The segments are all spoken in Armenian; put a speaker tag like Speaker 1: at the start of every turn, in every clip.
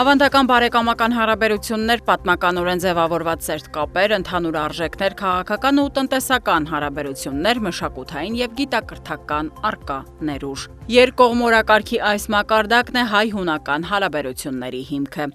Speaker 1: Ավանդական բարեկամական հարաբերություններ, պատմականորեն ձևավորված սերտ կապեր, ընդհանուր արժեքներ, քաղաքական ու տնտեսական հարաբերություններ, մշակութային եւ գիտակրթական առկա ներուժ։ Երկկողմորակարգի այս մակարդակն է հայ-հունական հարաբերությունների հիմքը։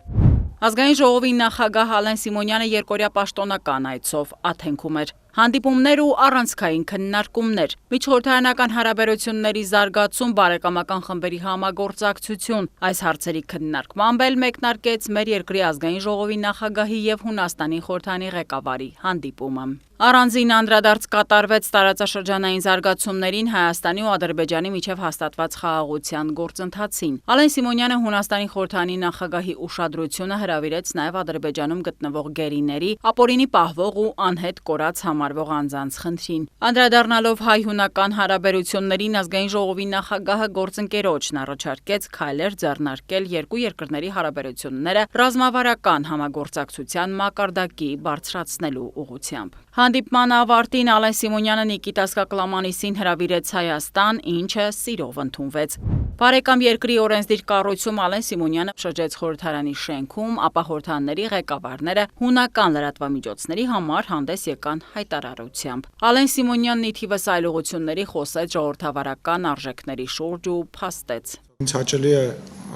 Speaker 1: Ազգային ժողովի նախագահ Ալեն Սիմոնյանը երկօրյա պաշտոնական այցով Աթենքում էր։ Հանդիպումներ ու առանցքային քննարկումներ, միջխորհրդարանական հարաբերությունների զարգացում, բարեկամական խմբերի համագործակցություն։ Այս հարցերի քննարկմամբ էլ մեկնարկեց մեր երկրի ազգային ժողովի նախագահի եւ Հունաստանի խորհրդանի ղեկավարի հանդիպումը։ Առանձին անդրադարձ կատարվեց տարածաշրջանային զարգացումներին, Հայաստանի ու Ադրբեջանի միջև հաստատված խաղաղության գործընթացին։ Ալեն Սիմոնյանը Հունաստանի խորհրդանի նախագահի ուշադրությունը հրավիրեց նաև Ադրբեջանում գտնվող գերիների, ապօրինի պահվող ու անհետ կորած համարվող անձանց խնդրին։ Անդրադառնալով հայ-հունական հարաբերություններին, ազգային ժողովի նախագահը գործընկերոջն առաջարկեց քայլեր ձեռնարկել երկու երկրների հարաբերությունները ռազմավարական համագործակցության մակարդակի բարձրացնելու ուղղությամբ։ Հանդիպման ավարտին Ալեն Սիմոնյանը Նիկիտաս Կլամանիսին հրավիրեց Հայաստան, ինչը սիրով ընդունվեց։ Բարեկամ երկրի օրենսդիր կառույցում Ալեն Սիմոնյանը շրջեց խորհրդարանի շենքում, ապա խորհրդարանների ղեկավարները հունական լրատվամիջոցների համար հանդես եկան հայտարարությամբ։ Ալեն Սիմոնյանն ի թիվս այլ ուղղությունների խոսեց ժողովրդավարական արժեքների շուրջ ու փաստեց։
Speaker 2: Ինձ հաճելի է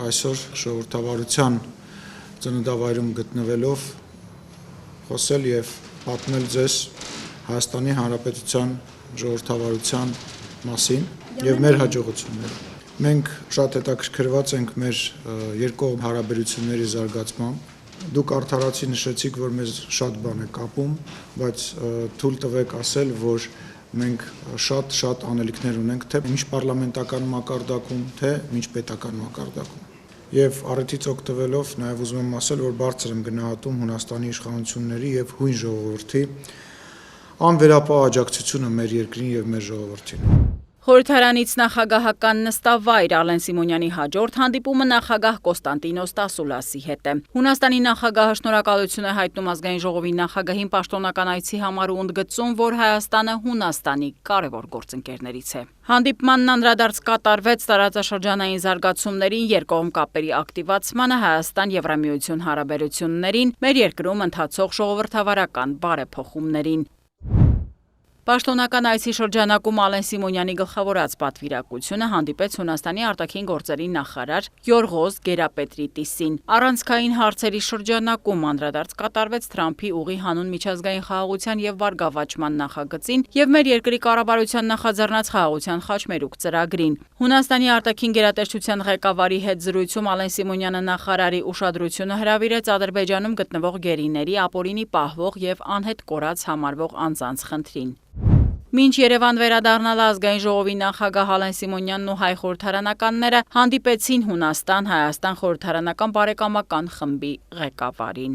Speaker 2: այսօր ժողովրդավարության ծննդավայրում գտնվելով խոսել եւ պատմել ձեզ Հայաստանի Հանրապետության ժողովրդավարության մասին եւ մեր հաջողությունները։ Մենք շատ հետաքրքրված ենք մեր երկկողմ հարաբերությունների զարգացմամբ։ Դուք արդարացի նշեցիք, որ մեզ շատ բան է կապում, բայց թույլ տվեք ասել, որ մենք շատ անելիքներ ունենք թե միջպառլամենտական մակարդակում, թե միջպետական մակարդակում։ Եվ առիթից օգտվելով նաև ուզում եմ ասել, որ բարձր եմ գնահատում Հունաստանի իշխանությունների եւ հույն ժողովրդի անվերապահ աջակցությունը մեր երկրին եւ մեր ժողովրդին։
Speaker 1: Խորհրդարանից նախագահական նստավայր Ալեն Սիմոնյանի հաջորդ հանդիպումը նախագահ Կոստանդինոս Տասուլասի հետ է։ Հունաստանի նախագահը շնորհակալություն է հայտնում ազգային ժողովի նախագահին պաշտոնական այցի համար ու ընդգծում, որ Հայաստանը Հունաստանի կարևոր գործընկերներից է։ Հանդիպմանն անդրադարձ կատարվեց տարածաշրջանային զարգացումներին, երկկողմ կապերի ակտիվացմանը, Հայաստան-Եվրամիություն հարաբերություններին, մեր երկրում ընթացող ժողովրդավարական բարեփոխումներին։ Պաշտոնական այցի շրջանակում Ալեն Սիմոնյանի գլխավորած պատվիրակությունը հանդիպեց Հունաստանի արտաքին գործերի նախարար Յորղոս Գերապետրիտիսին։ Առանցքային հարցերի շրջանակում անդրադարձ կատարվեց Թրամփի ուղի հանուն միջազգային խաղաղության եւ բարգավաճման նախագծին եւ մեր երկրի կառավարության նախաձեռնած խաղաղության խաչմերուկ ծրագրին։ Հունաստանի արտաքին գերատեսչության ղեկավարի հետ զրույցում Ալեն Սիմոնյանը նախարարի ուշադրությունը հրավիրեց Ադրբեջանում գտնվող գերիների, ապօրինի պահվող եւ անհետ կորած համարվող անձանց խնդրին։ Մինչ Երևան վերադառնալ ազգային ժողովի նախագահ Ալեն Սիմոնյանն ու հայ խորհրդարանականները հանդիպեցին Հունաստան-Հայաստան խորհրդարանական բարեկամական խմբի ղեկավարին։